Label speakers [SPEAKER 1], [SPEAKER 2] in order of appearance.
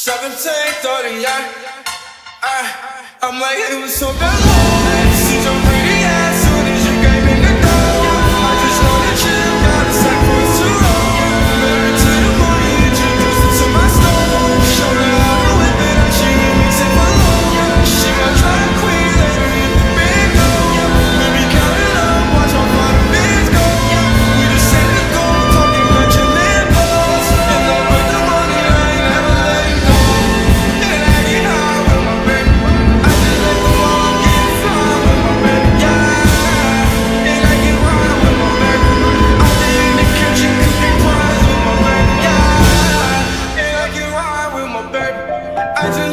[SPEAKER 1] 17, 30, yeah. I'm like, it was so bad. See your pretty ass soon as you gave me the go. I just wanna chill, got a sack for us to roll. Married to the money, introduced her to my stove. Showed her how to whip it, and she ain't mix it for long. She gon' try to queen, let her hit the big go. We be counting up, watch how far the bids go. We just set the goal, talking country Lambos. In love with the money, I ain't never letting go. And I get high with my baby. I just let the ball get fly with my baby, yeah. And I get wild with my baby. Out there in the kitchen cooking pies with my baby, yeah. And I get wild with my baby. I just